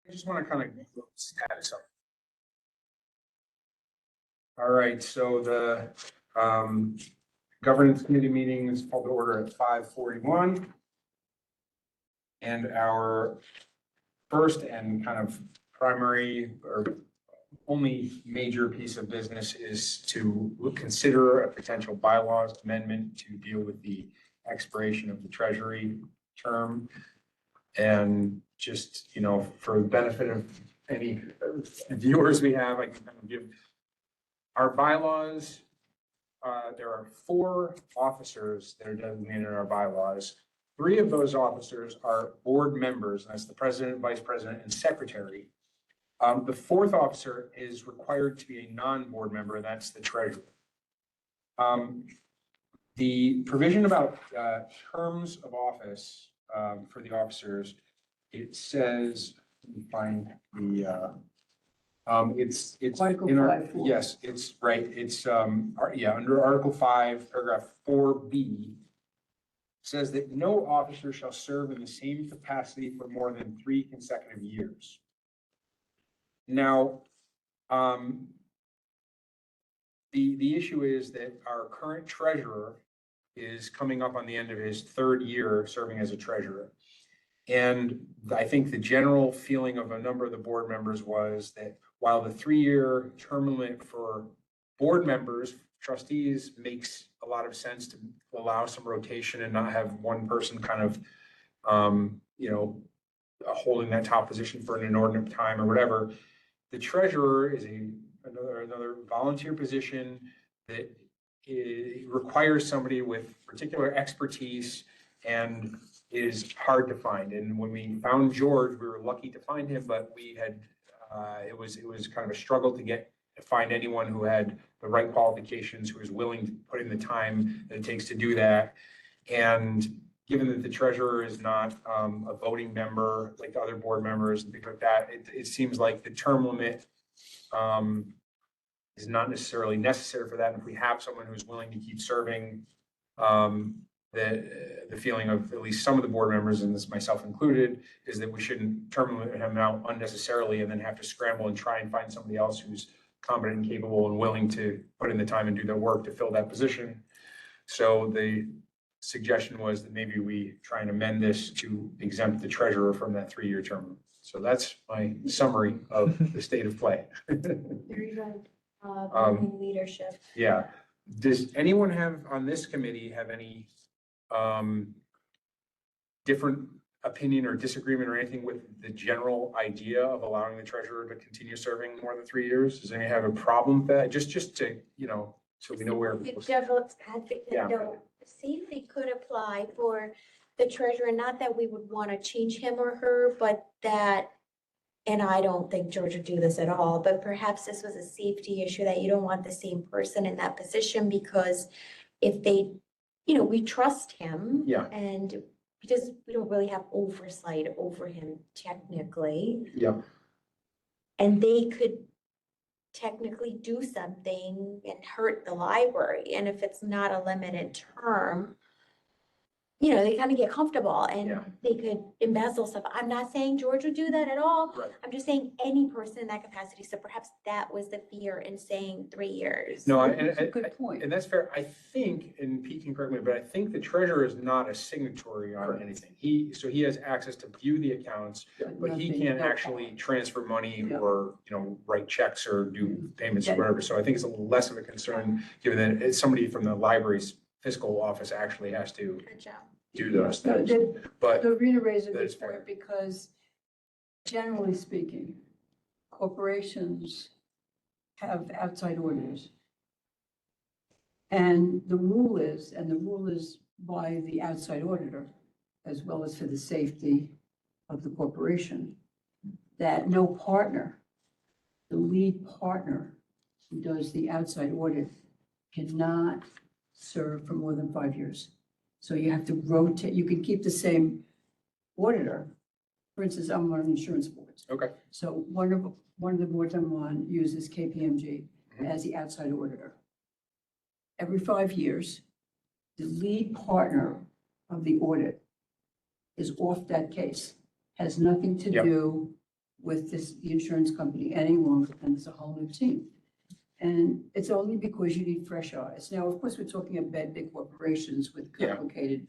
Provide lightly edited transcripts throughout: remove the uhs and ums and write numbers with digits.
I just want to kind of status up. All right, so the governance committee meeting is called to order at 5:41. And our first and kind of primary or only major piece of business is to consider a potential bylaws amendment to deal with the expiration of the treasury term. And just, for the benefit of any viewers we have, I can kind of give our bylaws. There are 4 officers that are designated in our bylaws. 3 of those officers are board members, and that's the president, vice president, and secretary. The 4th officer is required to be a non-board member, and that's the treasurer. The provision about terms of office for the officers, it says, let me find the, it's Article in our, 5. yes, it's right. It's, under Article 5, paragraph 4B, says that no officer shall serve in the same capacity for more than 3 consecutive years. Now, the issue is that our current treasurer is coming up on the end of his 3rd year serving as a treasurer. And I think the general feeling of a number of the board members was that while the 3-year term limit for board members, trustees, makes a lot of sense to allow some rotation and not have one person kind of, holding that top position for an inordinate time or whatever, the treasurer is another volunteer position that requires somebody with particular expertise and is hard to find. And when we found George, we were lucky to find him, but we had, it was kind of a struggle to find anyone who had the right qualifications, who was willing to put in the time that it takes to do that. And given that the treasurer is not a voting member like the other board members and things like that, it seems like the term limit is not necessarily necessary for that. And if we have someone who's willing to keep serving, the feeling of at least some of the board members, and this myself included, is that we shouldn't term limit him out unnecessarily and then have to scramble and try and find somebody else who's competent and capable and willing to put in the time and do the work to fill that position. So the suggestion was that maybe we try and amend this to exempt the treasurer from that 3-year term. So that's my summary of the state of play. Very good. Leadership. Yeah. Does anyone on this committee have any different opinion or disagreement or anything with the general idea of allowing the treasurer to continue serving more than 3 years? Does anyone have a problem with that? Just to, so we know where. Devil's advocate, though, see if they could apply for the treasurer, not that we would want to change him or her, but that, and I don't think George would do this at all, but perhaps this was a safety issue that you don't want the same person in that position, because if they, we trust him. Yeah. And because we don't really have oversight over him technically. Yeah. And they could technically do something and hurt the library. And if it's not a limited term, they kind of get comfortable and they could embezzle stuff. I'm not saying George would do that at all. Right. I'm just saying any person in that capacity. So perhaps that was the fear in saying 3 years. No, That's a good point. And that's fair. I think, and Pete can correct me, but I think the treasurer is not a signatory on anything. He has access to view the accounts, but he can't actually transfer money or, write checks or do payments or whatever. So I think it's a little less of a concern, given that it's somebody from the library's fiscal office actually has to Good job. do those things. But Rita raised a that good is fair. point, because generally speaking, corporations have outside auditors. And the rule is by the outside auditor, as well as for the safety of the corporation, that no partner, the lead partner who does the outside audit, cannot serve for more than 5 years. So you have to rotate. You can keep the same auditor. For instance, I'm on insurance boards. Okay. So one of the boards I'm on uses KPMG as the outside auditor. Every 5 years, the lead partner of the audit is off that case. Has nothing to do with the insurance company any longer, and it's a whole new team. And it's only because you need fresh eyes. Now, of course, we're talking about big corporations with Yeah. complicated,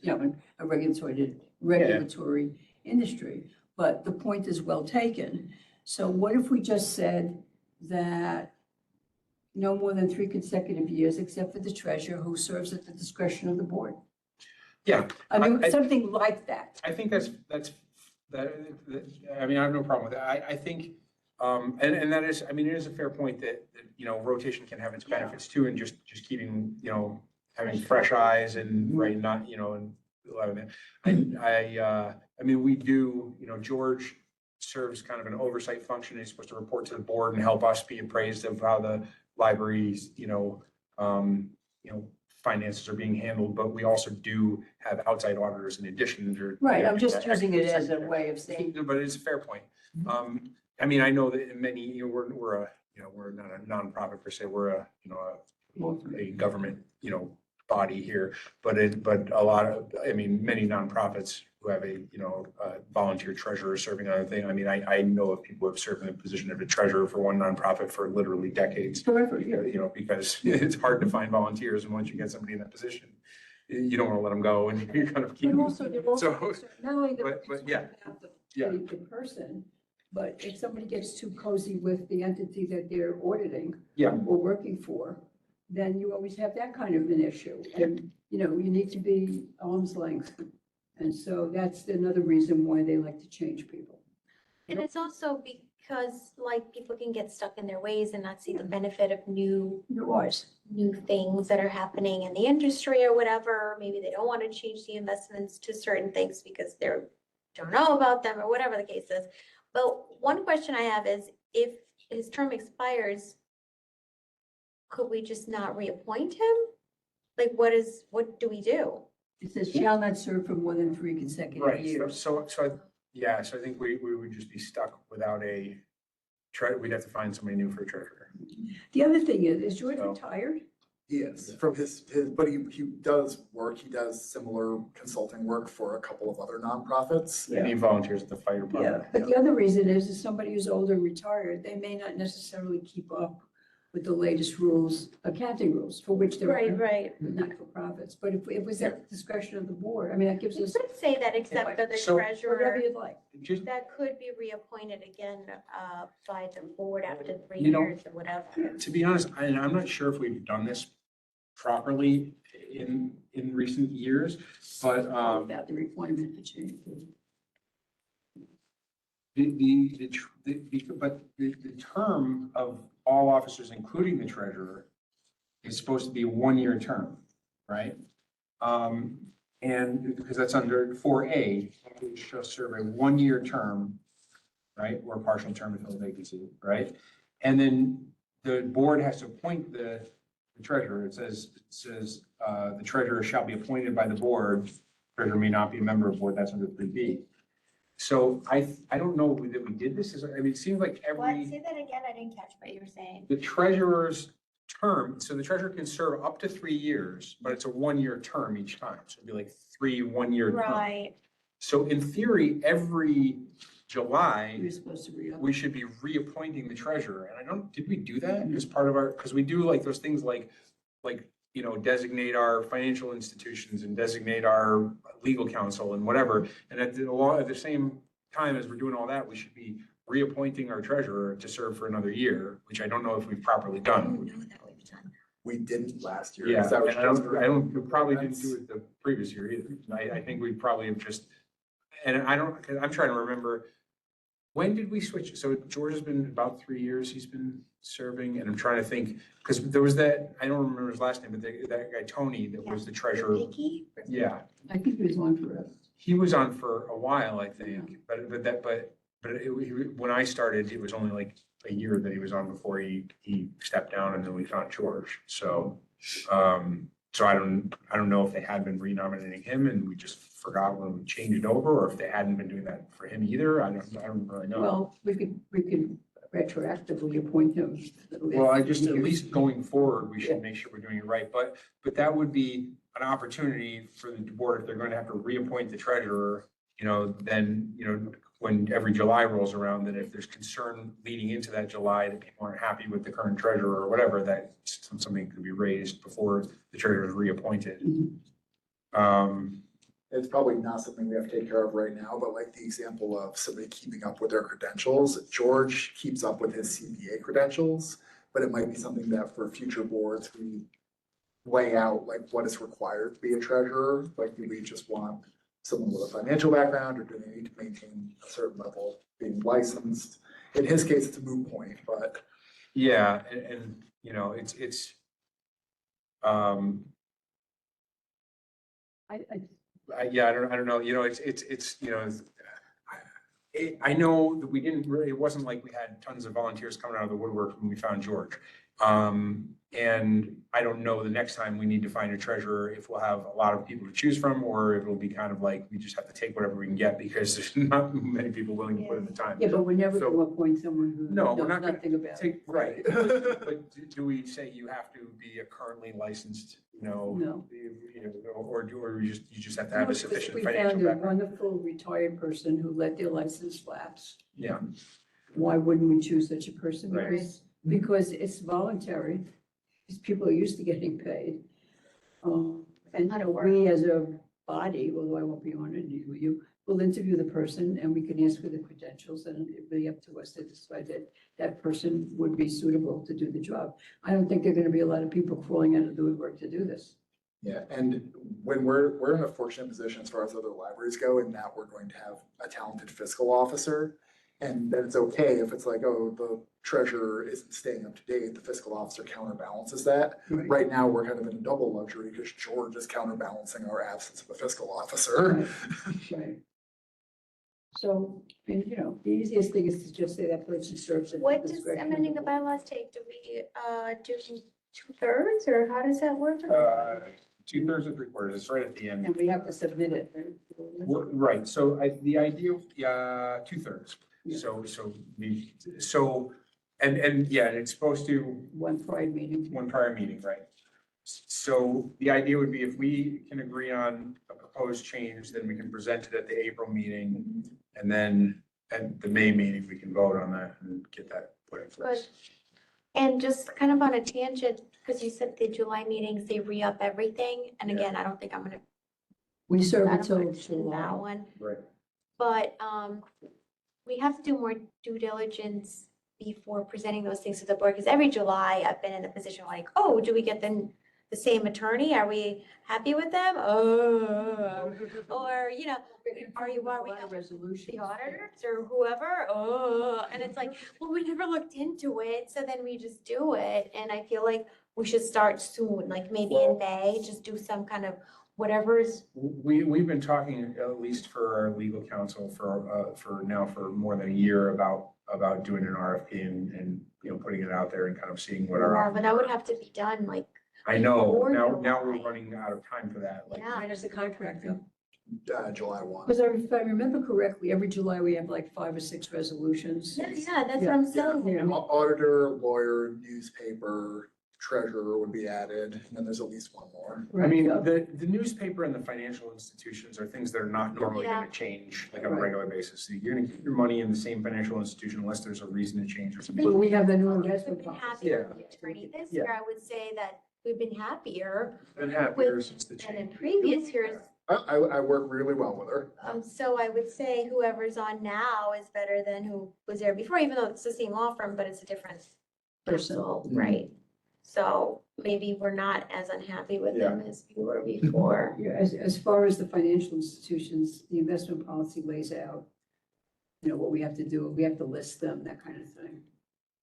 a regulatory industry. But the point is well taken. So what if we just said that no more than 3 consecutive years, except for the treasurer who serves at the discretion of the board? Yeah, I mean, I- something like that. I think I mean, I have no problem with that. I think, and that is, I mean, it is a fair point that, rotation can have its benefits too, and just keeping, having fresh eyes and, right, not, and a lot of that. I mean, we do, George serves kind of an oversight function. He's supposed to report to the board and help us be appraised of how the library's, finances are being handled, but we also do have outside auditors in addition to. Right, I'm just using it as a way of saying, But it's a fair point. I mean, I know that in many, we're not a nonprofit per se, we're a government, body here, but a lot of, I mean, many nonprofits who have a volunteer treasurer serving on a thing. I mean, I know of people who have served in the position of a treasurer for one nonprofit for literally decades. forever, yeah. Because it's hard to find volunteers, and once you get somebody in that position, you don't want to let them go, and you kind of keep. But also, they're also So, concerned, not only the but yeah. about Yeah. the person, but if somebody gets too cozy with the entity that they're auditing Yeah. or working for, then you always have that kind of an issue. And, you need to be arm's length. And so that's another reason why they like to change people. And it's also because like people can get stuck in their ways and not see the benefit of new things that are happening in the industry or whatever. Maybe they don't want to change the investments to certain things because they don't know about them or whatever the case is. But one question I have is if his term expires, could we just not reappoint him? Like, what do we do? It says shall not serve for more than 3 consecutive Right, years. so I think we would just be stuck without we'd have to find somebody new for a treasurer. The other thing is George So- retired? He is from his, but he does work, he does similar consulting work for a couple of other nonprofits. And he volunteers at the fire Yeah, department. but the other reason is somebody who's older and retired, they may not necessarily keep up with the latest rules, accounting rules, for which there are Right. not-for-profits. But if it was at the discretion of the board, I mean, that gives You us could say that except for the So- whatever treasurer, you'd like. Just, that could be reappointed again by the board after 3 You know- years or whatever. to be honest, and I'm not sure if we've done this properly in recent years, but, About the requirement to change. the term of all officers, including the treasurer, is supposed to be a 1-year term, right? And because that's under 4A, we shall serve a 1-year term, right, or partial term to fill a vacancy, right? And then the board has to appoint the treasurer. It says, the treasurer shall be appointed by the board. Treasurer may not be a member of the board. That's under 3B. So I don't know that we did this. I mean, it seems like Say that again, I didn't catch what you were saying. the treasurer's term, so the treasurer can serve up to 3 years, but it's a 1-year term each time. So it'd be like 3 1-year terms. Right, So in theory, every July, You're supposed to re-up. we should be reappointing the treasurer. And did we do that as part of our, because we do like those things like, designate our financial institutions and designate our legal counsel and whatever. And at the same time as we're doing all that, we should be reappointing our treasurer to serve for another year, which I don't know if we've properly I don't done. know that we've done. We didn't last year. Yeah, 'cause that was and we probably didn't do it the previous year either. I think we probably have just, and I'm trying to remember, when did we switch? So George has been about 3 years he's been serving, and I'm trying to think, because there was that, I don't remember his last name, but that guy, Tony, that was the treasurer. Vicky? Yeah, I think he was on forever. he was on for a while, I think, but when I started, it was only like a year that he was on before he stepped down, and then we found George. So, I don't know if they had been renominating him and we just forgot when we changed it over, or if they hadn't been doing that for him either. I don't really know. Well, we could retroactively appoint him. Well, at least going forward, we should make sure we're doing it right, but that would be an opportunity for the board, if they're going to have to reappoint the treasurer, then, when every July rolls around, that if there's concern leading into that July that people aren't happy with the current treasurer or whatever, that something could be raised before the treasurer is reappointed. It's probably not something we have to take care of right now, but like the example of somebody keeping up with their credentials, George keeps up with his CPA credentials, but it might be something that for future boards, we lay out like what is required to be a treasurer, like do we just want someone with a financial background, or do they need to maintain a certain level of being licensed? In his case, it's a moot point, but Yeah, and you know, yeah, I don't know, you know, you know, I know that we didn't really, it wasn't like we had tons of volunteers coming out of the woodwork when we found George. And I don't know the next time we need to find a treasurer, if we'll have a lot of people to choose from, or if it'll be kind of like, we just have to take whatever we can get because there's not many people willing to put in the time. Yeah, but we're never So- going to appoint someone who No, we're knows not gonna nothing about it. Right, but do we say you have to be a currently licensed, No. or you just have to No, have a because sufficient we financial found a background? wonderful retired person who let their license lapse. Yeah, Why wouldn't we choose such a person? Right. Because it's voluntary. These people are used to getting paid. And How to work. we as a body, although I won't be on it, you will interview the person and we can ask for the credentials, and it'll be up to us to decide that that person would be suitable to do the job. I don't think there are going to be a lot of people crawling out of the woodwork to do this. yeah, and when we're in a fortunate position as far as other libraries go, in that we're going to have a talented fiscal officer. And then it's okay if it's like, oh, the treasurer isn't staying up to date, the fiscal officer counterbalances that. Right now, we're kind of in a double luxury because George is counterbalancing our absence of a fiscal officer. Right. So, and you know, the easiest thing is to just say that person serves at the What does discretion of amending the board. bylaws take? Do we, do 2/3 or how does that work? 2/3 or 3/4, it's right at the end. And we have to submit it. Right, so the idea, 2/3. Yeah. And yeah, it's supposed to, One Pride meeting. one prior meeting, right? So the idea would be if we can agree on a proposed change, then we can present it at the April meeting. And then at the May meeting, we can vote on that and get that put in place. And just kind of on a tangent, because you said the July meetings, they re-up everything. And Yeah. again, I don't think I'm gonna. We serve that until much in that July. one. Right. But we have to do more due diligence before presenting those things to the board, because every July I've been in a position like, oh, do we get the same attorney? Are we happy with them? Oh, or, you know, are we Resolution. the auditors or whoever? Oh, and it's like, well, we never looked into it, so then we just do it. And I feel like we should start soon, like maybe in May, just do some kind of whatever's. We've been talking, at least for our legal counsel, for more than a year about doing an RFP and, you know, putting it out there and kind of seeing what our. Yeah, but that would have to be done like, I know, Or now we're July. running out of time for that, like. yeah. When does the contract go? July 1. Because if I remember correctly, every July we have like 5 or 6 resolutions. Yeah, that's what I'm saying. Yeah. Auditor, lawyer, newspaper, treasurer would be added, and then there's at least one more. I mean, the newspaper and the financial institutions are things that are not normally Yeah. gonna change like on a Right. regular basis. So you're gonna keep your money in the same financial institution unless there's a reason to change or something. But we have the new We've investment been policy. happier Yeah. with the attorney this Yeah. year. I would say that we've been happier Been happier with- since the than in change. previous years. I work really well with her. So I would say whoever's on now is better than who was there before, even though it's the same law firm, but it's a different Person. counsel, right? So maybe we're not as unhappy with them as we were before. Yeah, as far as the financial institutions, the investment policy lays out, you know, what we have to do, we have to list them, that kind of thing.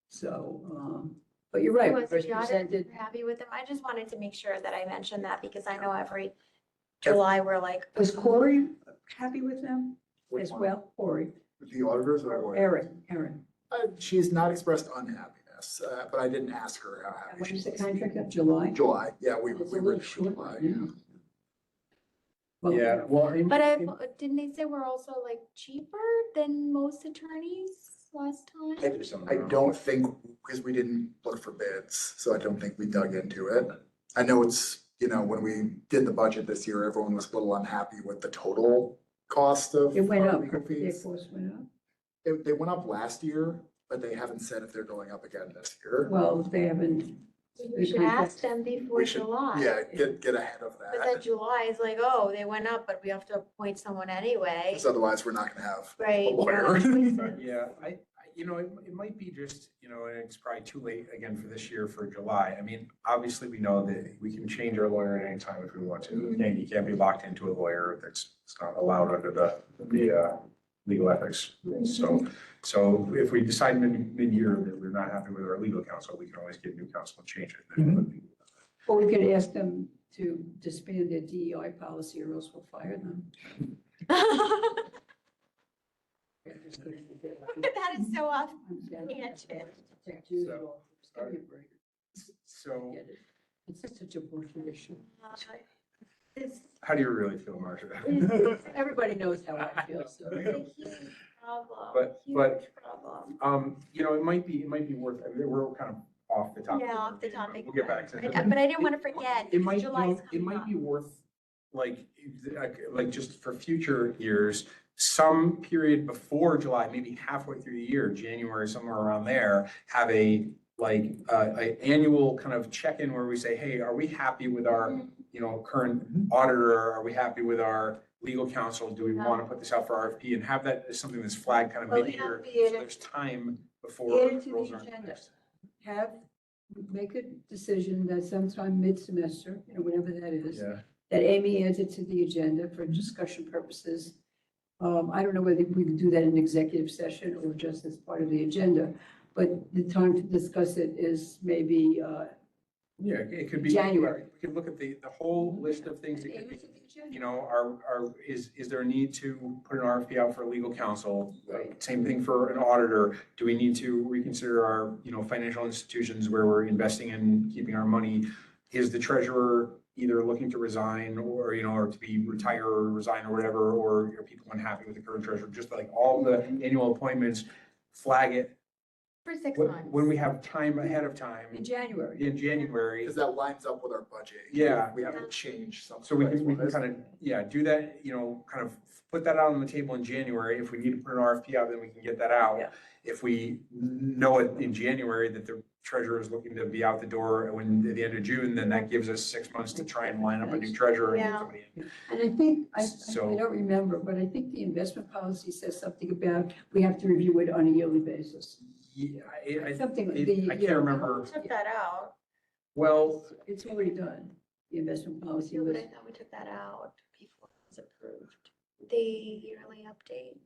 So, but you're right, Was first the auditor presented, happy with them? I just wanted to make sure that I mentioned that because I know every July we're like, was Corey happy with them Which as one? well? Corey, The auditors or lawyer? Erin. She's not expressed unhappiness, but I didn't ask her how happy When she is the was. contract up, July? July, yeah, we It's a were little in short, July. yeah. Well, Yeah, well. but didn't they say we're also like cheaper than most attorneys last time? I don't think, because we didn't look for bids, so I don't think we dug into it. I know it's, you know, when we did the budget this year, everyone was a little unhappy with the total cost of It went our up, legal their fees. costs went up. They went up last year, but they haven't said if they're going up again this year. Well, they haven't, We should ask them before We should, July. yeah, get ahead of But then that, July is like, oh, they went up, but we have to appoint someone anyway, because otherwise we're not gonna have a right? lawyer. Yeah, it might be just, and it's probably too late again for this year for July. I mean, obviously, we know that we can change our lawyer at any time if we want to. And you can't be locked into a lawyer it's not allowed under the legal ethics. So if we decide mid-year that we're not happy with our legal counsel, we can always get new counsel and change it. or we could ask them to disband their DEI policy or else we'll fire them. That is so off tangent. Just give me a break. So Get it. It's just such a bullshit issue. It's how do you really feel, Marcia? Everybody knows how I feel, so. it's a huge problem, But- huge but- problem. It might be worth, I mean, we're kind of off the topic. Yeah, off the topic. We'll get back to But it. but I didn't want to forget. It might, July's it coming might up. be worth, like just for future years, some period before July, maybe halfway through the year, January, somewhere around there, have a annual kind of check-in where we say, hey, are we happy with our, current auditor? Are we happy with our legal counsel? Do we want to put this out for RFP and have that as something that's flagged kind of Well, mid-year? yeah, So there's time before. Add it to rules the aren't agenda. fixed. Make a decision that sometime mid-semester, whatever that is, Yeah. that Amy adds it to the agenda for discussion purposes. I don't know whether we can do that in executive session or just as part of the agenda, but the time to discuss it is maybe, Yeah, it could be. January. We could look at the whole list of things that add could be, it to the agenda. is there a need to put an RFP out for legal counsel? Right. Same thing for an auditor. Do we need to reconsider our, financial institutions where we're investing in keeping our money? Is the treasurer either looking to resign or, or to be retire or resign or whatever, or are people unhappy with the current treasurer? Just like all the annual appointments, flag it For 6 when months. when we have time ahead of time In January. in January. Because that lines up with our budget. Yeah. We have to change something. So we can kind of, do that, kind of put that out on the table in January. If we need to put an RFP out, then we can get that out. Yeah. If we know it in January that the treasurer is looking to be out the door when, at the end of June, then that gives us 6 months to try and line up a new treasurer. And get Yeah. somebody in. And I think, I So- don't remember, but I think the investment policy says something about we have to review it on a yearly basis. Yeah, Something, I the, can't remember. We took that out. Well, it's already done. The investment policy No, was, but I thought we took that out before it was approved. The yearly update.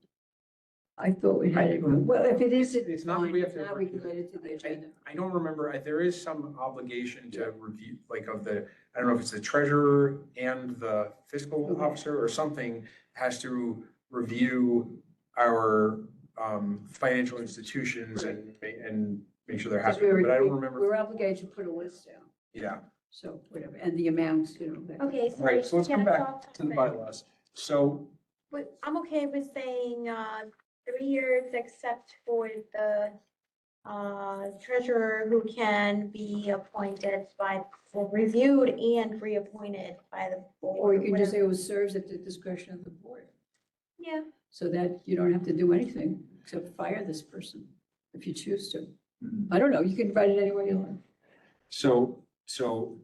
I thought we had it, well, if it isn't, It's not that fine. we have to- Now we can add it to the agenda. I don't remember, there is some obligation to review, I don't know if it's the treasurer and the fiscal Okay. officer or something has to review our financial institutions and make sure they're Because happy, but I don't remember. We're obligated to put a list down, Yeah, so whatever, and the amounts, that- Okay, so. right, so let's come get us back off to the topic. bylaws. So, But I'm okay with saying, 3 years except for the, treasurer who can be appointed by, or reviewed and reappointed by the board. or you can just whatever. say it was serves at the discretion of the board, Yeah, so that you don't have to do anything except fire this person if you choose to. Mhm. I don't know, you can write it any way you like. so,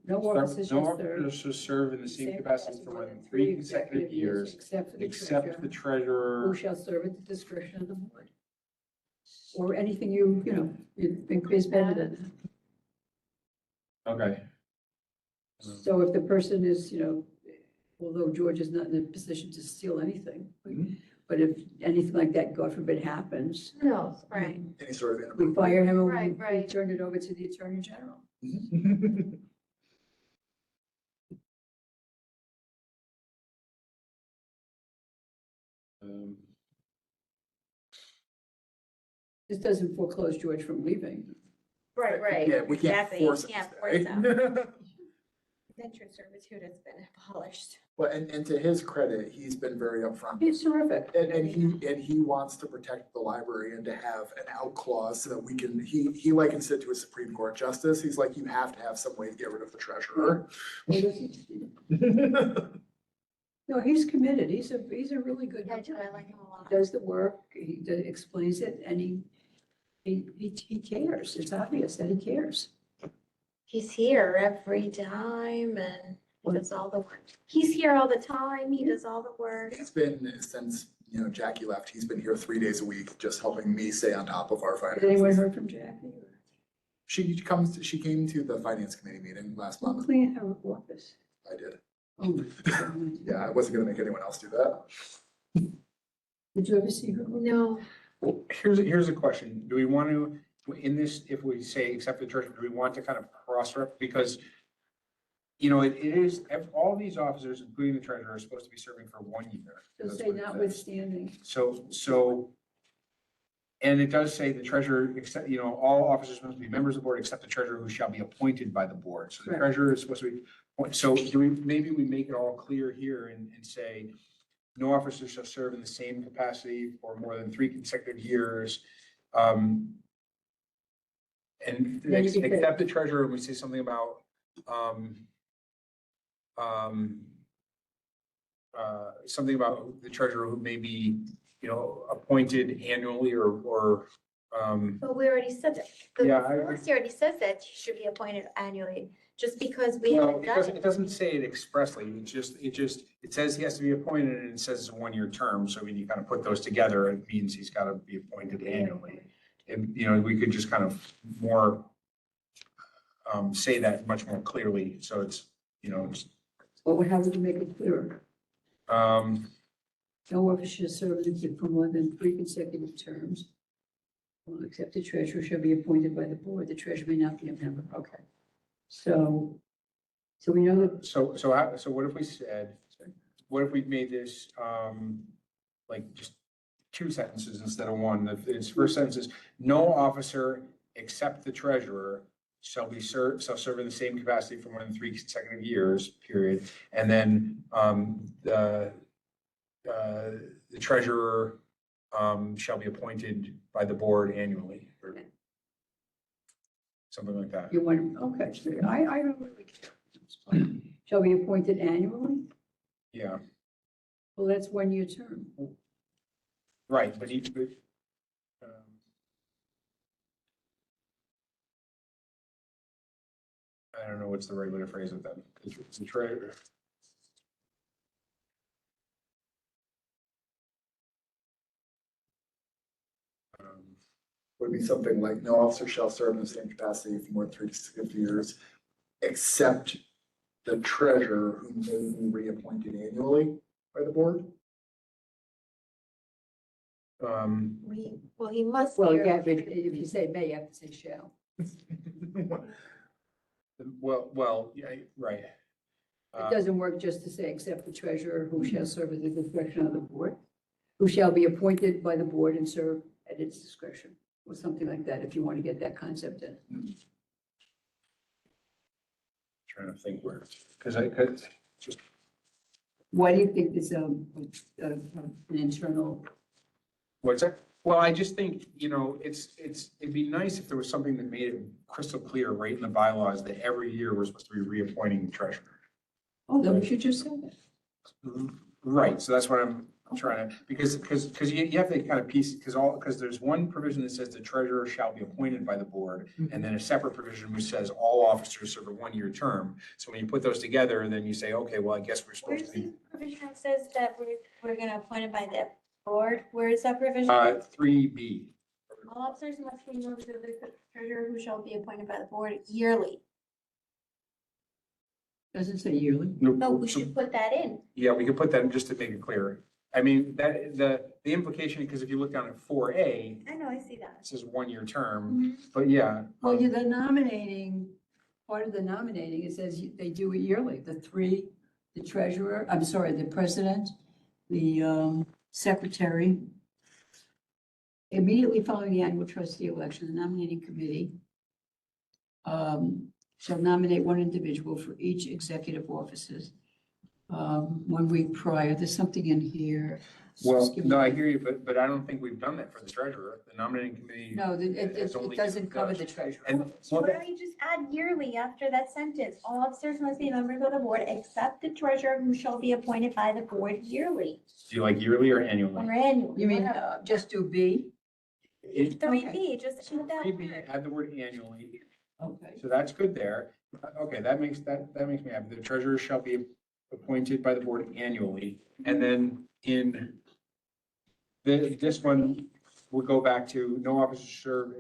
No officers no shall serve. officers shall serve in the same capacity for more than 3 consecutive years, Except for the except the treasurer, who treasurer. shall serve at the discretion of the board. Or anything you think is better than that. Okay. So if the person is, although George is not in a position to steal anything, Mhm. but if anything like that, God forbid, happens, who knows, right. Any sort of. we fire him and Right, we right. turn it over to the Attorney General. This doesn't foreclose George from leaving. Right, right. Yeah, we can't Exactly. You force it can't to force stay. them. Indentured servitude has been abolished. But, and to his credit, he's been very upfront. He's terrific. And he wants to protect the library and to have an out clause so that we can, he likens it to a Supreme Court justice. He's like, you have to have some way to get rid of the treasurer. No, No, he's committed. He's a really good. Yeah, I do, I like him a lot. Does the work, explains it, and he cares. It's obvious that he cares. He's here every time and he does all the work. He's here all the time, he does all the work. It's been since, Jackie left, he's been here 3 days a week, just helping me stay on top of our Has anyone finances. heard from Jackie? She came to the finance committee meeting last Who month. cleaned her office? I did. Oh, my God. Yeah, I wasn't gonna make anyone else do that. Did you ever see her? No, Well, here's a question. Do we want to, in this, if we say accept the treasurer, do we want to kind of cross-reference? Because, it is, all these officers, including the treasurer, are supposed to be serving for 1 year. Just That's say what it says. notwithstanding. So, and it does say the treasurer, except, all officers must be members of the board except the treasurer who shall be appointed by the board. So the Right. treasurer is supposed to be, so maybe we make it all clear here and say, no officer shall serve in the same capacity for more than 3 consecutive years. And Then you can put- except the treasurer, we say something about, something about the treasurer who may be, appointed annually or, but we already said that. The Yeah, I- policy already says that she should be appointed annually, just because we well, haven't done it doesn't say it expressly. It says he has to be appointed and it says it's a 1-year term. So when you kind of put those together, it means he's got to be appointed annually. And, we could just kind of more, say that much more clearly. So it's, But how would you make it clearer? um, No officer shall serve for more than 3 consecutive terms. Well, except the treasurer shall be appointed by the board. The treasurer may not be a member. Okay. So we know that, so what if we said, what if we made this, like just 2 sentences instead of 1? His first sentence is, no officer except the treasurer shall serve in the same capacity for more than 3 consecutive years, period. And then, the treasurer, shall be appointed by the board annually, or something like that. you want, okay, so I don't really care. Shall be appointed annually? Yeah, Well, that's 1-year term. right, but I don't know what's the right way to phrase it then. It's the treasurer. Would be something like, no officer shall serve in the same capacity for more than 3 consecutive years, except the treasurer who may be reappointed annually by the board. well, he must. Well, be- yeah, but if you say may, you have to say shall. Well, yeah, right. It doesn't work just to say, except the treasurer who shall serve at the discretion of the board, who shall be appointed by the board and serve at its discretion, or something like that, if you want to get that concept in. Trying to think where, because I could just, Why do you think it's an internal? what's that? Well, I just think, it'd be nice if there was something that made it crystal clear right in the bylaws that every year we're supposed to be reappointing the treasurer. Oh, then we should just say that. Right, so that's what I'm trying to, because you have to kind of piece, because there's one provision that says the treasurer shall be appointed by the board, and then a separate provision which says all officers serve a 1-year term. So when you put those together, then you say, okay, well, I guess we're supposed Where's to be, the provision that says that we're gonna appoint it by the board? Where is that provision? 3B. All officers must be members of the treasurer who shall be appointed by the board yearly. Doesn't say yearly. No, we should put that in. Yeah, we could put that in just to make it clear. I mean, that, the implication, because if you look down at 4A, I know, I see that. it says 1-year term, Mhm. but yeah. Well, you're the nominating, part of the nominating, it says they do it yearly, the treasurer, I'm sorry, the president, the secretary. Immediately following the annual trustee election, the nominating committee shall nominate one individual for each executive offices. 1 week prior, there's something in here. So Well, just give no, I me- hear you, but I don't think we've done that for the treasurer. The nominating committee. No, It's only it doesn't cover those. the treasurer. And Why don't you just add yearly after that sentence? All officers must be members of the board except the treasurer who shall be appointed by the board yearly do you like yearly or or annually? annually. You mean, whatever. just do B? It, 3B, just add that. maybe add the word annually, Okay. so that's good there. Okay, that makes me happy. The treasurer shall be appointed by the board annually. And then in this one, we'll go back to no officer serve,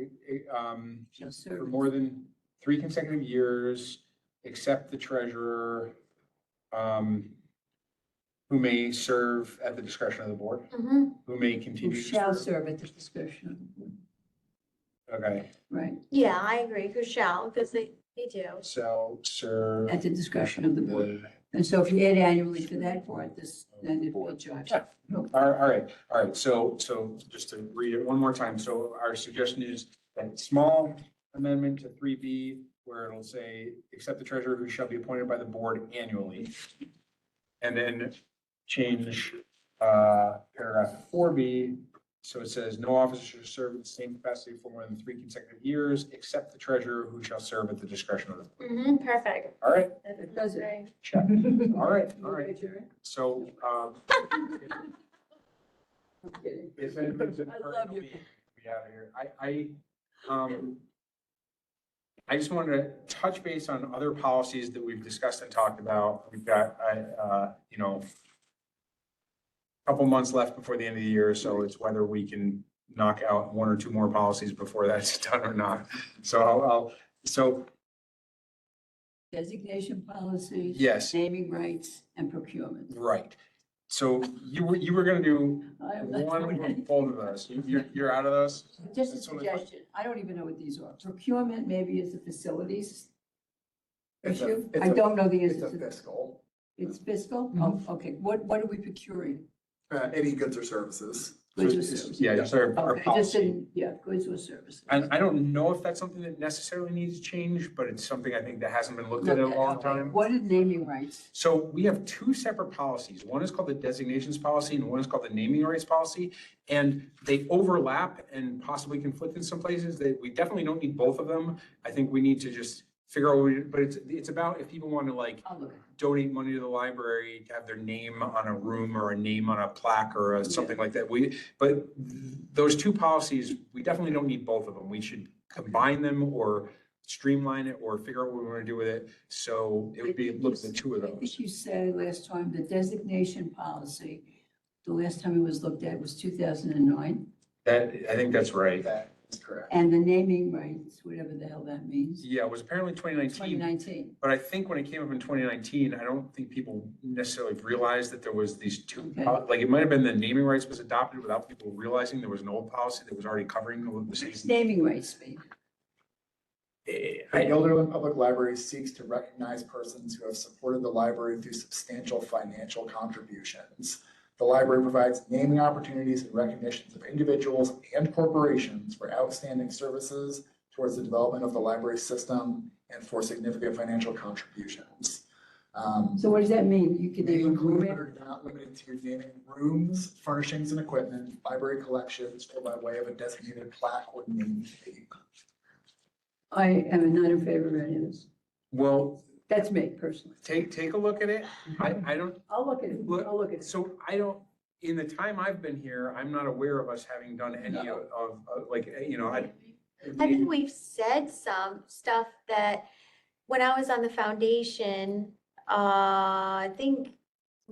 Shall for serve. more than 3 consecutive years, except the treasurer, who may serve at the discretion of the board, Mhm. who may Who continue to shall serve. serve at the discretion of the board. Okay, Right, Yeah, I agree, who shall, because they do. shall serve. at the discretion of the board. the- And so if you add annually to that part, then it jives. Yeah. All right, so just to read it one more time, so our suggestion is that small amendment to 3B, where it'll say, except the treasurer who shall be appointed by the board annually. And then change paragraph 4B, so it says, no officer shall serve in the same capacity for more than 3 consecutive years, except the treasurer who shall serve at the discretion of the board. Perfect. All right, It does it. check. All right, all Okay, right. Jerry? So, I'm kidding. if anything's in I love you. be out of here. I just wanted to touch base on other policies that we've discussed and talked about. We've got, a couple months left before the end of the year, so it's whether we can knock out 1 or 2 more policies before that's done or not. So so Designation policies. Yes. Naming rights and procurement. right. So you were gonna do I am not one doing of anything. both of those. You're out of those? Just a That's totally fine. suggestion. I don't even know what these are. Procurement maybe is a facilities It's a- issue. it's I a- don't know the It's answer a to that. fiscal, It's fiscal? Mm-hmm. Oh, okay. What are we procuring? any goods or services. Goods or So it's- services? Yeah, just our Okay, just policy. didn't, yeah, goods or services. And I don't know if that's something that necessarily needs to change, but it's something I think that hasn't been looked at in a long Okay. time. What is naming rights? So we have 2 separate policies. One is called the designations policy and one is called the naming rights policy. And they overlap and possibly conflict in some places. That we definitely don't need both of them. I think we need to just figure out, but it's about if people want to like I'll look at it. donate money to the library to have their name on a room or a name on a plaque or something like that. But those 2 policies, we definitely don't need both of them. We should combine them or streamline it or figure out what we want to do with it. So it would be look at the 2 of I think those. you said last time, the designation policy, the last time it was looked at was 2009. I think that's right. That is correct. And the naming rights, whatever the hell that means, Yeah, it was apparently 2019, 2019. but I think when it came up in 2019, I don't think people necessarily realized that there was these 2, Okay. like it might have been the naming rights was adopted without people realizing there was an old policy that was already covering the same. Naming rights fee. The I- Guilderland Public Library seeks to recognize persons who have supported the library through substantial financial contributions. The library provides naming opportunities and recognitions of individuals and corporations for outstanding services towards the development of the library system and for significant financial contributions. So what does that mean? You can They name a include room but are not limited to naming rooms, furnishings and equipment, library collections, or by way of a designated plaque or name fee. I am not in favor of any of this. Well, That's me personally. take a look at it. I don't, I'll look at it. I'll look at it. so I don't, in the time I've been here, I'm not aware of us having done any of like, I think we've said some stuff that, when I was on the foundation, I think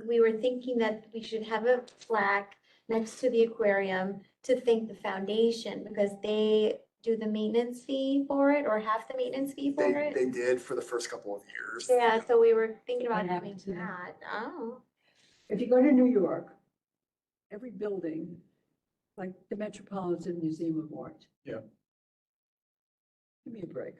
we were thinking that we should have a plaque next to the aquarium to thank the foundation, because they do the maintenance fee for it, or half the maintenance fee for it. They did for the first couple of years. Yeah, so we were thinking about What having happened to that? that. Oh, If you go to New York, every building, like the Metropolitan Museum of Art. Yeah. Give me a break.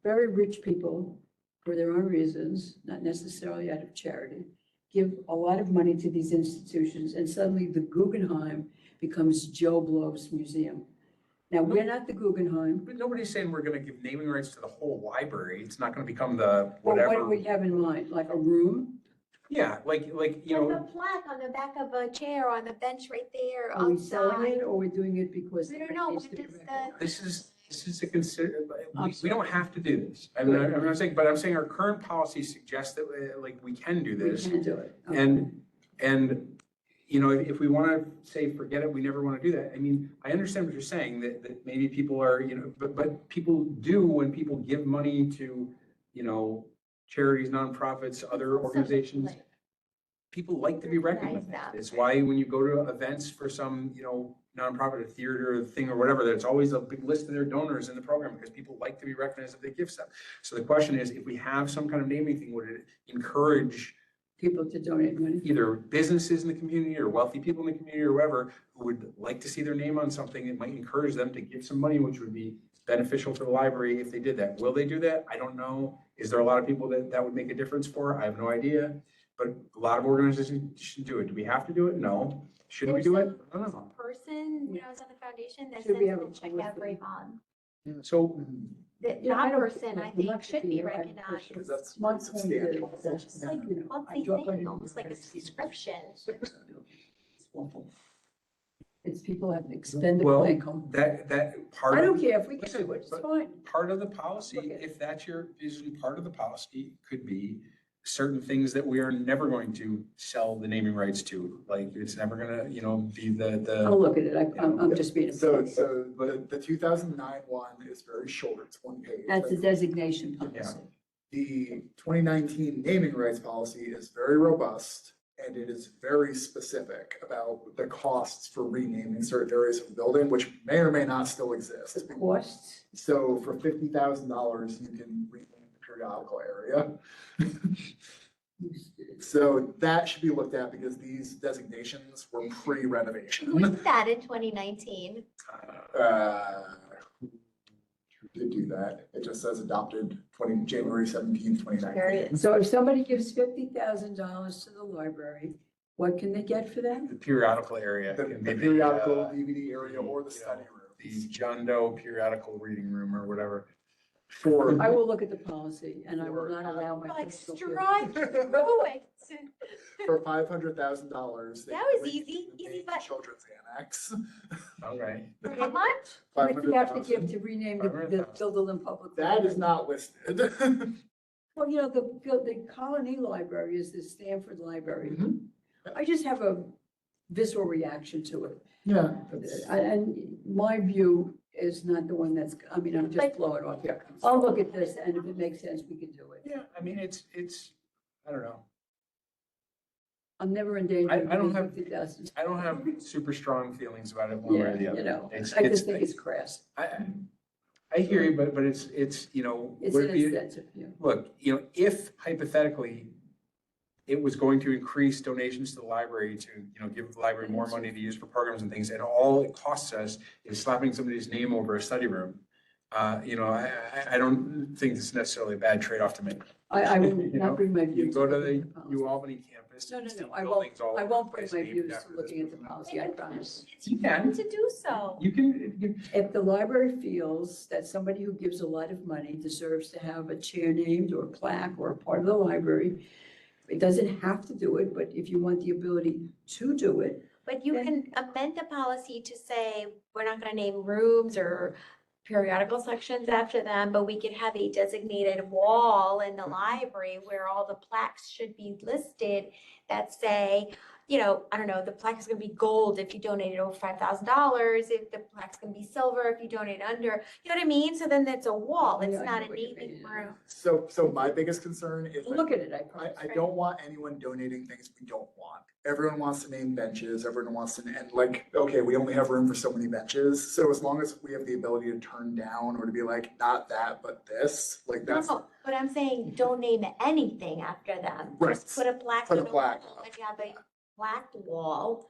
Very rich people, for their own reasons, not necessarily out of charity, give a lot of money to these institutions, and suddenly the Guggenheim becomes Joe Blow's museum. Now, we're not the Guggenheim. but nobody's saying we're gonna give naming rights to the whole library. It's not gonna become the Well, what do whatever. we have in mind? Like a room? Yeah, like, you There's know, a plaque on the back of a chair on the bench right there Are we selling outside. it or we're doing it because? We don't know, it needs when to be does recognized? this is a consider, I'm we don't have to do this. I'm not saying, but I'm saying our current policy suggests that, like, we can do We this. can do it. Okay. And, you know, if we want to say, forget it, we never want to do that. I mean, I understand what you're saying, that maybe people are, you know, but people do when people give money to, you know, charities, nonprofits, other organizations. People like to be recognized. It's why when you go to events for some, you know, nonprofit, a theater, a thing or whatever, there's always a big list of their donors in the program because people like to be recognized if they give stuff. So the question is, if we have some kind of naming thing, would it encourage People to donate money. either businesses in the community or wealthy people in the community or whoever who would like to see their name on something? It might encourage them to give some money, which would be beneficial for the library if they did that. Will they do that? I don't know. Is there a lot of people that would make a difference for? I have no idea. But a lot of organizations should do it. Do we have to do it? No. Should we do it? I don't know. Person, when I was on the foundation, that Should we sends have a a check policy? every month. So That, Yeah, I that don't- person, I think, I'd should like be to, recognized. Because that's My pretty point is, substantial. It's like you know, monthly I drop thing, it almost like a subscription. It's awful. It's people have expendable Well, income. that part I of. don't care if we can Listen, do it, it's but fine. Part of the policy, Look at it. if that's your vision, part of the policy could be certain things that we are never going to sell the naming rights to. Like, it's never gonna, you know, be I'll look at it. I'm just being. So the 2009 one is very short, it's one page. That's a designation policy. The 2019 naming rights policy is very robust and it is very specific about the costs for renaming certain areas of the building, which may or may not still exist. The costs, So for $50,000, you can rename the periodical area. So that should be looked at because these designations were Who pre-renovation. did that in 2019? Who did do that? It just says adopted January 17th, 2019. Very- so if somebody gives $50,000 to the library, what can they get for that? The periodical area. The can be periodical DVD area or the study The room. John Doe periodical reading room or whatever. For, I will look at the policy and I will not allow my. Like personal strike feelings. through it. for $500,000. That was easy, easy button. Children's Annex. Okay. How much? How much do you have to give $500,000. to rename the Gilderland Public? That is Library? not listed. Well, you know, the Colony Library is the Stanford Library. Mhm. I just have a visceral reaction to it. Yeah. And my view is not the one that's, I mean, I'm just But- blowing off here. I'll look at this and if it makes sense, we can do it. Yeah, I mean, it's, I don't know. I'm never in danger. I don't have- 50,000. I don't have super strong feelings about it one way or Yeah, the other. you know, It's- I just think it's crass. I hear you, but it's, you know. It's would it be- inexpensive, yeah. Look, you know, if hypothetically it was going to increase donations to the library to, you know, give the library more money to use for programs and things, and all it costs us is slapping somebody's name over a study room, you know, I don't think it's necessarily a bad trade-off to make. I will You know, not bring my You views. go to looking the at policy. U Albany campus. No, no, see no, I buildings all I over won't the bring place my named views after to this looking at the person. policy, I promise. It's your right to do so. You can, If the library feels that somebody who gives a lot of money deserves to have a chair named or a plaque or a part of the library, it doesn't have to do it, but if you want the ability to do it, But you can amend the policy to say, we're not gonna name rooms or periodical sections after them, but we could have a designated wall in the library where all the plaques should be listed that say, you know, I don't know, the plaque is gonna be gold if you donated over $5,000, if the plaque's gonna be silver if you donate under, you know what I mean? So then it's a wall, it's Yeah, I not know a what you naming mean. room. So my biggest concern is look at it, I promise. I don't want anyone donating things we don't want. Everyone wants to name benches, everyone wants to, and like, okay, we only have room for so many benches. So as long as we have the ability to turn down or to be like, not that, but this, like that's. No, but I'm saying don't name anything after them. Right. Just put a plaque. Put a on the plaque wall up. And you have a plaque wall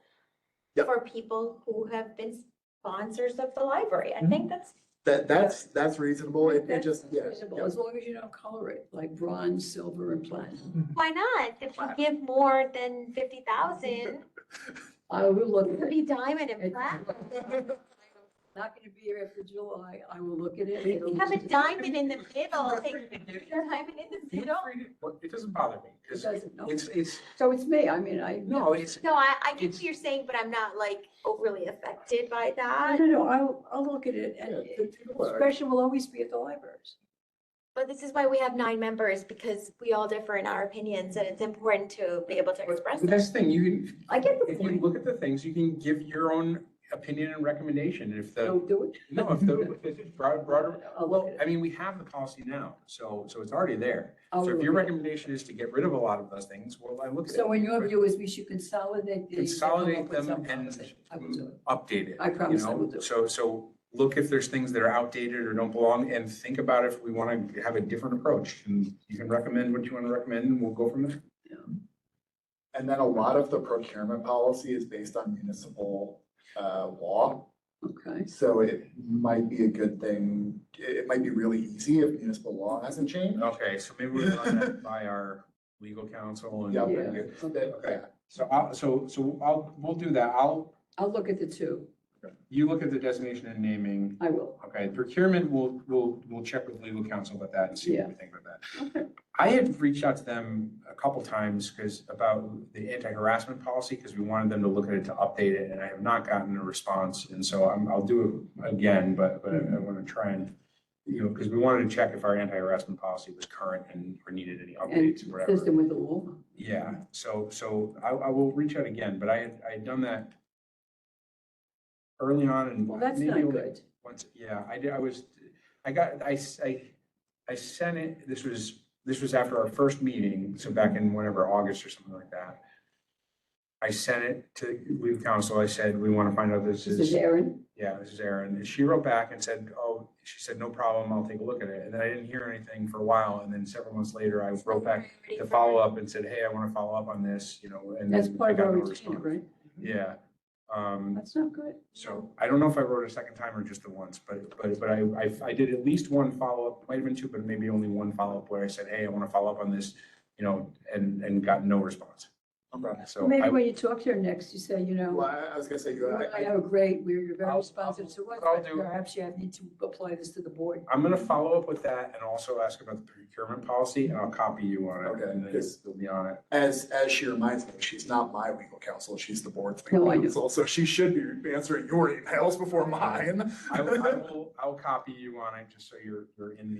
Yep. for people who have been sponsors of the library. I Mhm. think that's, That's reasonable. It That's just, yeah. reasonable, as long as you don't color it, like bronze, silver, and platinum. why not? If you give more than 50,000, it I will look at could it. be diamond and It- platinum. Not gonna be here after July, I will look at it. We have a diamond in the middle. Diamond in the middle. Well, it doesn't bother me, It 'cause doesn't, no. it's, So it's me, I mean, no, it's, No, I get It's- what you're saying, but I'm not like overly affected by No, that. no, I'll look at it, and Yeah, take a look. discretion will always be at the libraries. But this is why we have 9 members, because we all differ in our opinions, and it's important to be able to express but it. that's the thing, you can, I get the if you point. look at the things, you can give your own opinion and recommendation, and if the, Don't do it. no, if the broader, I'll look well, at I it. mean, we have the policy now, so it's already there. I'll So if look your at it. recommendation is to get rid of a lot of those things, well, I look at it. So in your view is we should consolidate these. and come up Consolidate with them some and policy. I will do it. update it. I promise I you know? will do it. So look if there's things that are outdated or don't belong, and think about if we want to have a different approach. And you can recommend what you want to recommend, and we'll go from there. And then a lot of the procurement policy is based on municipal law. Okay, So it might be a good thing, it might be really easy if municipal law hasn't changed. Okay, so maybe we'll run that by our legal counsel and. Yep. yeah, okay. Okay, we'll do that. I'll look at the two. You look at the designation and naming. I will. Okay, procurement, we'll check with legal counsel about that and see what we think about that. Okay. I had reached out to them a couple times about the anti-harassment policy, because we wanted them to look at it to update it, and I have not gotten a response. And so I'll do it again, but I want to try and, because we wanted to check if our anti-harassment policy was current and or needed any And updates or whatever. consistent with the law. Yeah, so I will reach out again, but I had done that early on and. Well, that's maybe not only good. Once, yeah, I sent it, this was after our first meeting, so back in whenever, August or something like that. I sent it to legal counsel, I said, we want to find out This is Aaron. yeah, this is Erin. And she wrote back and said, she said, no problem, I'll take a look at it. And then I didn't hear anything for a while, and then several months later, I wrote back to follow up and said, hey, I want to follow up on this, and. That's then part I of got our no routine, response. right? Yeah. That's not good. So I don't know if I wrote a second time or just the once, but I did at least one follow-up, might have been two, but maybe only one follow-up where I said, hey, I want to follow up on this, and got no response. Okay. So Maybe I, when you talk to her next, you say, Well, I was gonna say, you and I have a great, you're very I'll- responsive to us, I'll but do- perhaps you need to apply this to the board. I'm gonna follow up with that and also ask about the procurement policy, and I'll copy you on it. Okay, And then because- you'll be on it. as she reminds me, she's not my legal counsel, she's the board's No, legal I know. counsel, so she should be answering your emails before mine. I'll copy you on it, just so you're in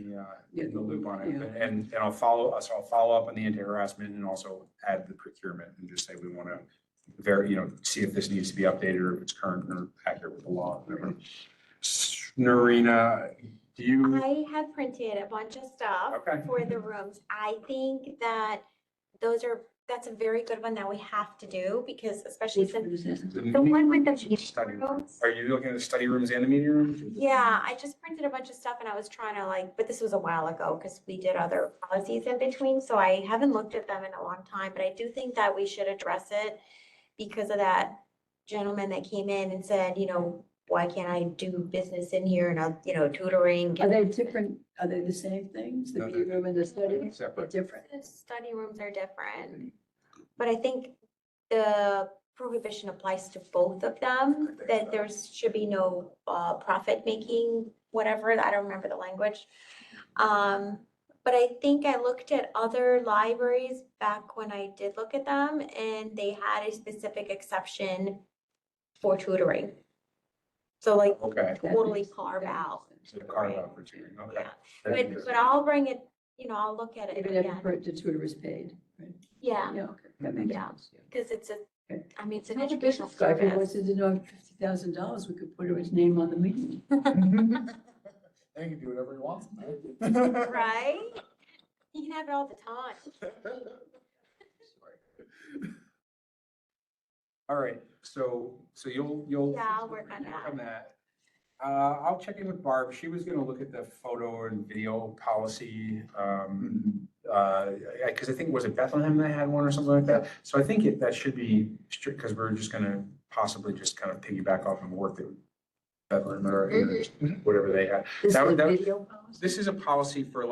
the loop on it. Yeah. And I'll follow up on the anti-harassment and also add the procurement and just say we want to see if this needs to be updated or if it's current or accurate with the law, whatever. Norina, do you, I have printed a bunch of stuff Okay. for the rooms. I think that that's a very good one that we have to do, because especially Which one since is that? the one with the Study meeting rooms. are you looking at the study rooms and the meeting rooms? Yeah, I just printed a bunch of stuff and I was trying to but this was a while ago because we did other policies in between, so I haven't looked at them in a long time, but I do think that we should address it because of that gentleman that came in and said, why can't I do business in here and, tutoring? Are they different, are they the same things, the No, meeting room and the study? They're Separate. different. The study rooms are different, but I think the prohibition applies to both of them, I think that so. there should be no profit making, whatever, I don't remember the language. But I think I looked at other libraries back when I did look at them, and they had a specific exception for tutoring. So Okay, That totally makes- carve that makes out. sense. so carve out for tutoring, okay. Yeah, but I'll bring it, I'll look at it Even if again. the tutor is paid, right? Yeah, Yeah, okay, that makes Yeah. sense. because it's Okay. it's an Well, the educational business guy, if he wants service. to donate $50,000, we could put his name on the meeting. They can do whatever he wants. Right? You can have it all the time. All right, so you'll. Yeah, I'll work on that. I'll check in with Barb. She was gonna look at the photo and video policy. Because I think, was it Bethlehem that had one or something like that? So I think that should be strict, because we're just gonna possibly just kind of piggyback off of work that Bethlehem or whatever they had. This That is would- a that would- video policy? This is a policy for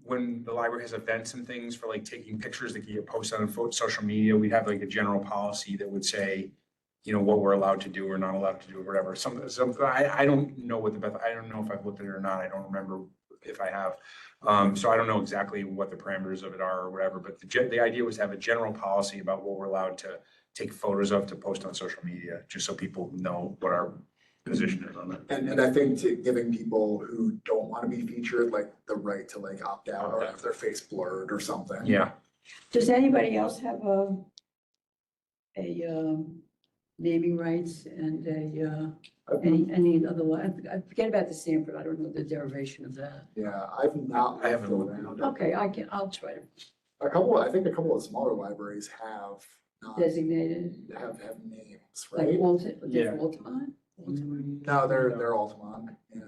when the library has events and things for taking pictures that get posted on social media, we'd have a general policy that would say, what we're allowed to do or not allowed to do or whatever. I don't know I don't know if I've looked at it or not. I don't remember if I have. So I don't know exactly what the parameters of it are or whatever, but the idea was to have a general policy about what we're allowed to take photos of to post on social media, just so people know what our position is on it. And I think giving people who don't want to be featured, like the right to like opt out or have their face blurred or something. Yeah. Does anybody else have naming rights and any other, I forget about the Sanford, I don't know the derivation of that. Yeah, I've not. I haven't looked looked around. Okay, I'll try to I think a couple of smaller libraries have not, designate it, have names, like right? Yeah. Altamont? No, they're Altamont, yeah.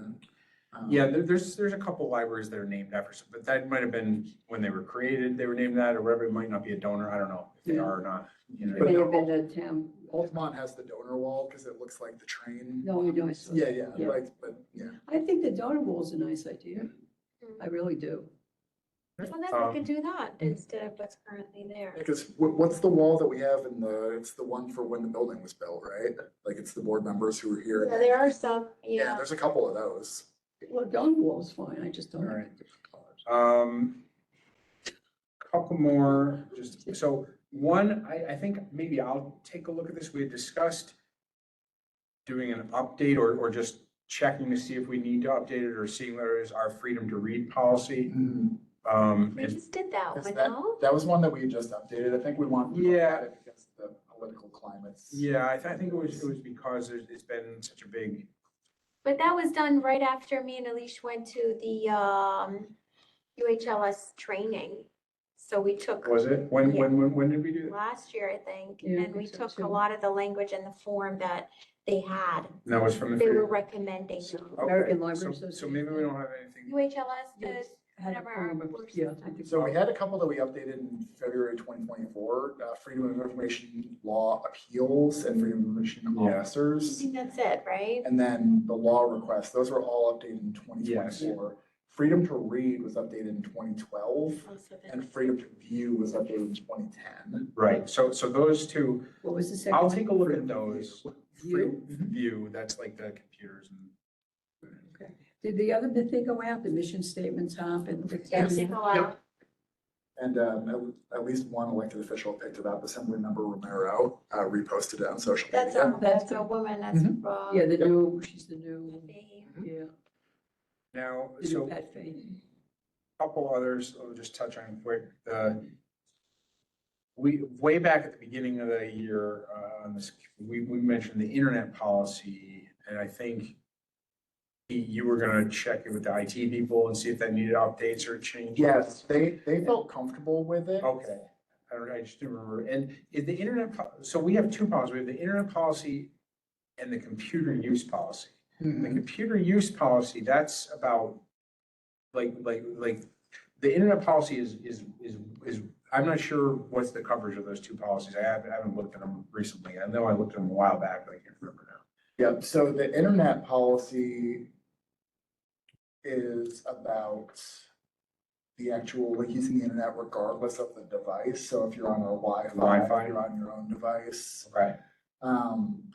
Yeah, there's a couple libraries that are named after, but that might have been when they were created, they were named that, or whatever. It might not be a donor. I don't know if they Yeah. are or not. It may have been a town, Altamont has the donor wall because it looks like the train. no, I know, I saw Yeah, that. yeah, like, but yeah. I think the donor wall is a nice idea, I really do. Well, then we could do that instead of what's currently there. Because what's the wall that we have it's the one for when the building was built, right? Like it's the board members who were here. Yeah, there are some, Yeah, yeah. there's a couple of those. Well, donor wall is fine, I just don't All like right. the different colors. Couple more, so one, I think maybe I'll take a look at this. We had discussed doing an update or just checking to see if we need to update it or seeing whether it's our freedom to read policy. We just did that Is one, that, no? that was one that we just updated. I think we want. to look Yeah. at it because the political climates. Yeah, I think it was because it's been such a big, But that was done right after me and Alicia went to the UHLS training. So we took was it? When did we do that? last year, I think, Yeah, I and we think so took a too. lot of the language and the form that they had. That was from the. They were recommending. American Okay, Library so maybe we don't have anything. UHLS, Yes, had a whatever our form of- course yeah, is. I think So we had a couple that we updated in February 2024, Freedom of Information Law Appeals and Freedom of Information Yeah. I Officers. think that's it, right? And then the law requests, those were all updated in 2024. Freedom to Read was updated in 2012 Also the- and Freedom to View was updated in 2010. Right, so those two, What was the 2nd I'll take a look at those. View? View, that's like the computers and. Okay. Did the other thing go out, the mission statements, Hop and? Yes, go out. And at least one elected official picked it up, Assemblymember Romero reposted it on social That's media. that's a woman, that's. Yeah, the new, she's the new, Fahey. yeah, Now, the so new Pat Fahey. couple others, I'll just touch on quick. We, way back at the beginning of the year, on this, we mentioned the internet policy, and I think you were gonna check it with the IT people and see if that needed updates or changes. Yes, they felt comfortable with it. Okay, I just didn't remember. And is the internet, so we have two policies. We have the internet policy and the computer use policy. The Mhm. computer use policy, that's about, like, the internet policy is, I'm not sure what's the coverage of those two policies. I haven't looked at them recently. I know I looked at them a while back, but I can't remember now. Yep, so the internet policy is about the actual, like using the internet regardless of the device. So if you're on a Wi-Fi, Wi-Fi. if you're on your own device. Okay. Um,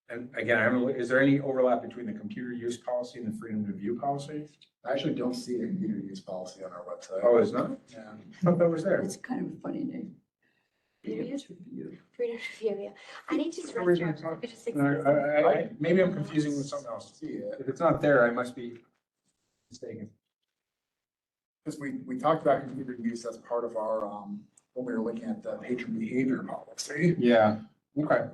And again, I don't know, is there any overlap between the computer use policy and the freedom to view policy? I actually don't see a computer use policy on our website. Oh, it's not? Yeah. I thought that was there. It's kind of a funny name. It is. Review. Freedom of view, yeah. I need to For some reason I stretch thought- it. Just Maybe I'm confusing with something else. See it, If it's not there, I must be mistaken. because we talked about computer use as part of our, when we were looking at the patron behavior policy. Yeah, okay.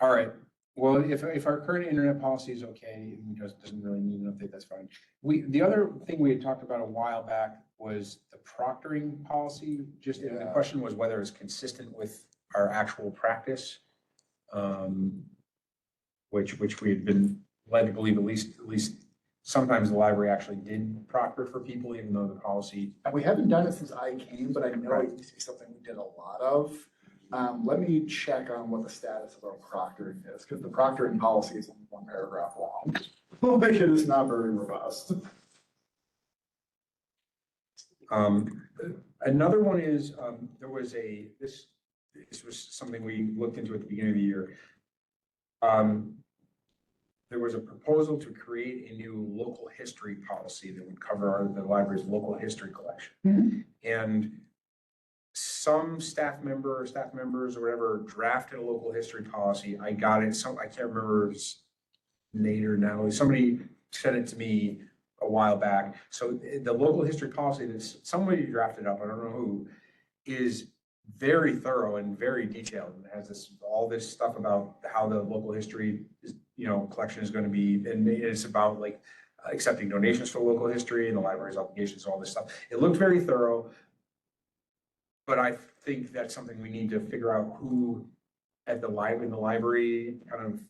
All right, well, if our current internet policy is okay, and just doesn't really need an update, that's fine. The other thing we had talked about a while back was the proctoring policy, just, and the Yeah. question was whether it's consistent with our actual practice. Which we had been led to believe at least sometimes the library actually did proctor for people, even though the policy. And we haven't done it since I came, but I know it used to be something we did a lot of. Let me check on what the status of our proctoring is, because the proctoring policy is only one paragraph long. Like it is not very robust. Another one is, there was this was something we looked into at the beginning of the year. There was a proposal to create a new local history policy that would cover the library's local history collection. And some staff members or whatever drafted a local history policy. I got it, I can't remember if it's Nate or Natalie, somebody sent it to me a while back. So the local history policy that somebody drafted up, I don't know who, is very thorough and very detailed, and has all this stuff about how the local history is, collection is going to be, and it's about like accepting donations for local history and the library's obligations, all this stuff. It looked very thorough, but I think that's something we need to figure out who at the library kind of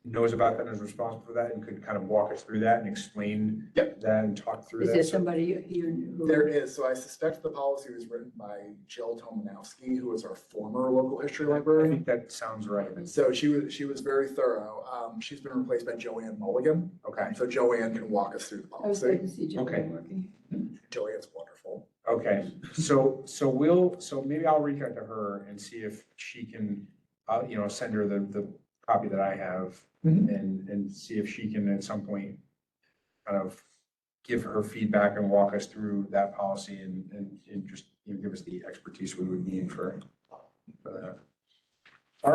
knows about that and is responsible for that and could kind of walk us through that and explain Yep. that and talk through Is that. there somebody here who? There is, so I suspect the policy was written by Jill Tomanowski, who was our former local history I librarian. think that sounds right. So she was very thorough. She's been replaced by Joanne Mulligan. Okay, So Joanne can walk us through the I was glad policy. to see Joe Okay. working. Joanne's wonderful. okay. So maybe I'll reach out to her and see if she can, send her the copy that I have and see if she can at some point kind of give her feedback and walk us through that policy and just, give us the expertise we would need for that. All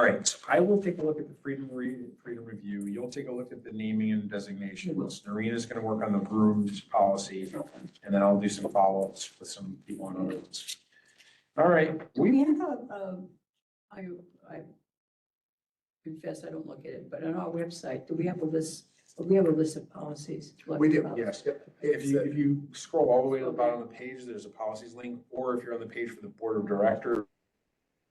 right, so I will take a look at the freedom review. You'll take a look at the naming and designations. Noreena's gonna work on the brooms policy, and then I'll do some follow-ups with some people on others. All right, We have I confess I don't look at it, but on our website, do we have a list? We have a list of policies. We do, yes. Yep. If you scroll all the way to the bottom of the page, there's a policies link, or if you're on the page for the board of director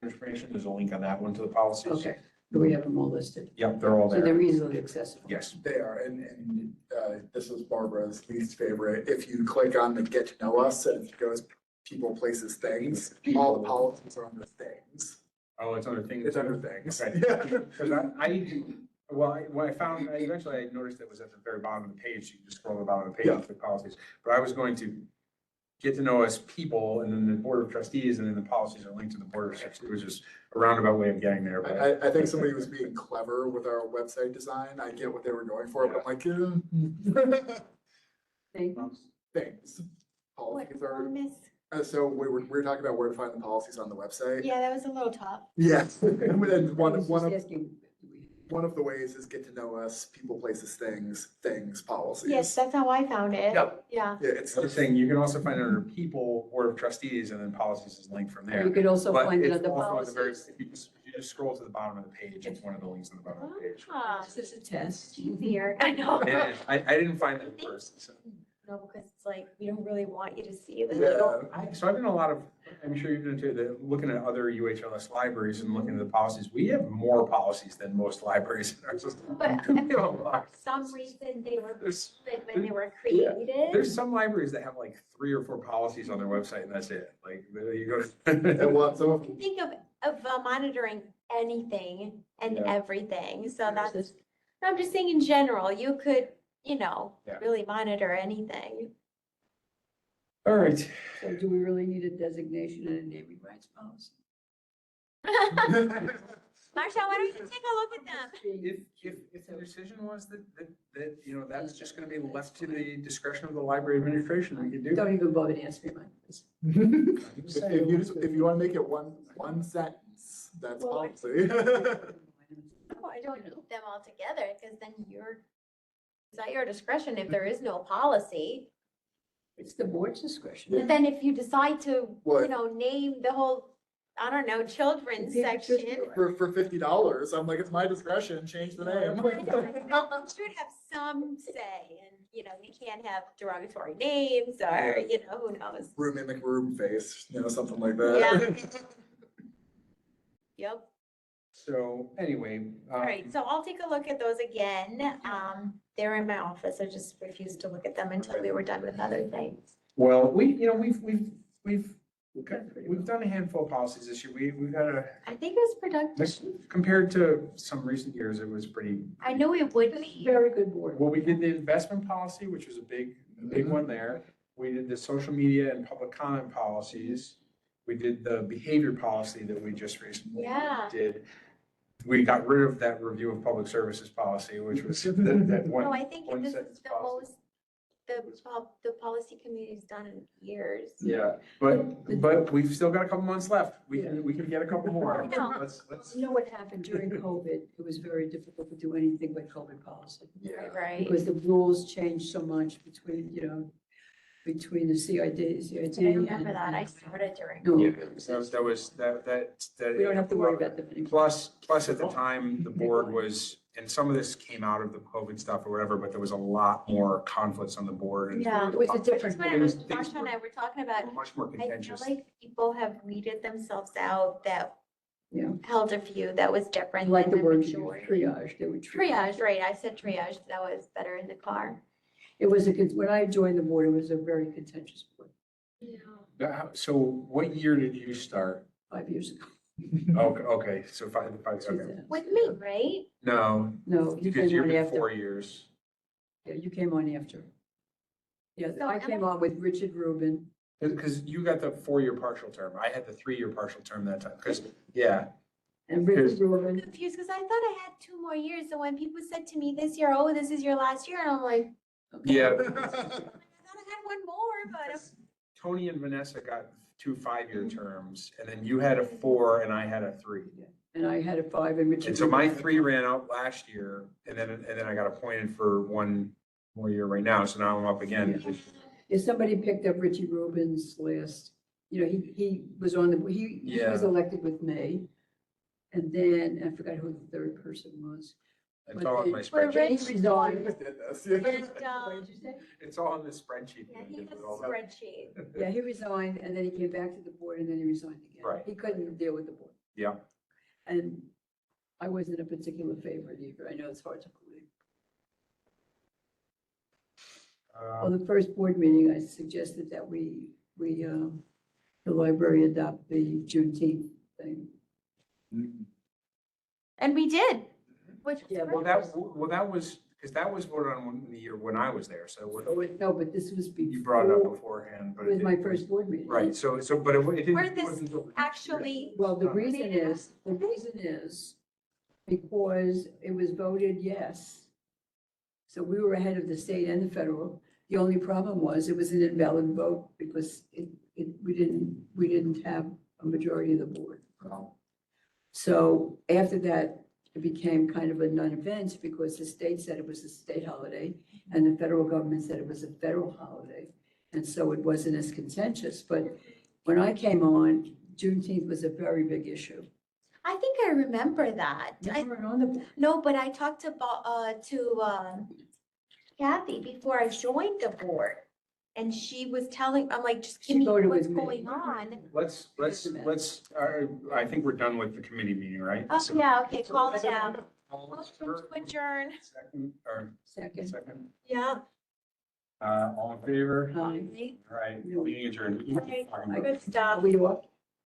information, there's a link on that one to the policies. Okay, do we have them all listed? Yep, they're all So there. they're easily accessible. Yes. They are, and this was Barbara's least favorite. If you click on the get to know us, and it goes people, places, things, all the policies are under things. Oh, it's under things. It's under things. Okay. Because when I found, eventually I noticed it was at the very bottom of the page. You can just scroll to the bottom of the page Yeah. to the policies. But I was going to get to know us people, and then the board of trustees, and then the policies are linked to the board of trustees. It was just a roundabout way of getting there. But I think somebody was being clever with our website design. I get what they were going for, but I'm like, Thank you. things. What, Policies are, miss? so we were talking about where to find the policies on the website. Yeah, that was a little tough. Yes. And I was one just of, asking, do we- one of the ways is get to know us, people, places, things, policies. Yes, that's how I found it. Yep. Yeah. Yeah, it's, I'm just saying, you can also find it under people, board of trustees, and then policies is linked from You there. could also But find it it's under also at the very, policies. if you just scroll to the bottom of the page, it's one of the links on the bottom of the page. Ah, This is a test. easier. I know. It is. I didn't find that first, so. No, because it's like, we don't really want you to see the Yeah. little. So I've done a lot of, I'm sure you've done too, looking at other UHLS libraries and looking at the policies. We have more policies than most libraries in our system. But We have a lot. for some reason, they were There's, good when they were created. there's some libraries that have like 3 or 4 policies on their website and that's it. Like, you go. and what, some of, Think of monitoring anything and Yeah. everything, so that's, I'm just saying in general, you could, Yeah. really monitor anything. All right. So do we really need a designation and a naming rights policy? Marcia, why don't you take a look at them? If the decision was that, that's just gonna be left to the discretion of the library administration, we can do. Don't even bother to answer me, Mike. if you want to make it one sentence, that's Well, policy. No, I don't need them all together, because then it's at your discretion if there is no policy. It's the board's discretion. But then if you decide to, What? name the whole, I don't know, children's People should section. do it. For $50, I'm like, it's my discretion, change the name. You should have some say, and, you can't have derogatory names, or, who knows? Room mimic room face, something like that. Yep. So anyway. All right, so I'll take a look at those again. They're in my office. I just refused to look at them until we were done with other things. Well, we've done a handful of policies this year. We've had I think it was productive. compared to some recent years, it was pretty. I knew it would be. Very good board. Well, we did the investment policy, which was a big one there. we did the social media and public comment policies. We did the behavior policy that we just recently Yeah. did. We got rid of that review of public services policy, which was that one. No, I think one this is sentence the policy. most, the policy committee's done in years. Yeah, but we've still got a couple months left. We can get a couple more. No. Let's. You know what happened during COVID? It was very difficult to do anything but COVID policy. Yeah. Right. Because the rules changed so much between, between the CID. I remember that. I started during. No, Yeah, so that was, that. we don't have to worry about that anymore. Plus at the time, the board was, and some of this came out of the COVID stuff or whatever, but there was a lot more conflicts on the board. and Yeah. It was a different. That's what It was- Marsha and I were talking they about. were Much more I feel contentious. like people have weeded themselves out that Yeah. held a view that was different Like than the the word majority. triage, they would. Triage, right, I said triage, that was better in the car. It was when I joined the board, it was a very contentious board, So what year did you start? 5 years ago. Okay, so five, okay. 2000. With me, right? No, No, you because came you've on been after. 4 years. Yeah, you came on after. Yeah, So I came on with Richard Rubin. Because you got the 4-year partial term. I had the 3-year partial term that time. Because, yeah, And Richard Yes. I'm Rubin, confused because I thought I had 2 more years. So when people said to me this year, oh, this is your last year, and I'm like, yeah. I thought I had one more, but Tony and Vanessa got 2 5-year terms, and then you had a 4 and I had a 3. and I had a 5, and Richard. And so my Rubin had a 3 5. ran out last year, and then I got appointed for 1 more year right now, so now I'm up again. If somebody picked up Richie Rubin's list, he was on he was Yeah. elected with me. And then, I forgot who the third person was. It's all on my We're spreadsheet. rich. He resigned. and, What did you say? It's all on the spreadsheet. yeah, he has With a all that. spreadsheet. Yeah, he resigned, and then he came back to the board, and then he resigned again. Right. He couldn't deal with the board. Yeah. And I wasn't a particular favorite either. I know it's hard to believe. Well, the first board meeting, I suggested that the library adopt the Juneteenth thing. And we did, which was Yeah, great. That was, because that was voted on the year when I was there, so No, but this was before. you brought it up beforehand, but It it was my didn't. first board meeting. Right, but it didn't. Where this wasn't- actually, Well, the reason is because it was voted yes. So we were ahead of the state and the federal. The only problem was it was an invalid vote because we didn't have a majority of the board. So after that, it became kind of a non-event because the state said it was a state holiday and the federal government said it was a federal holiday. And so it wasn't as contentious. But when I came on, Juneteenth was a very big issue. I think I remember that. You weren't on the board. No, but I talked to Kathy before I joined the board. And she was telling, I'm like, just She give me voted what's with me. going on. I think we're done with the committee meeting, right? Oh, yeah, okay, call it down. All in Motion favor? to adjourn. Second. Second, Yeah. all in favor? Aye. All right, meeting adjourned. Okay, good stuff. Are we off?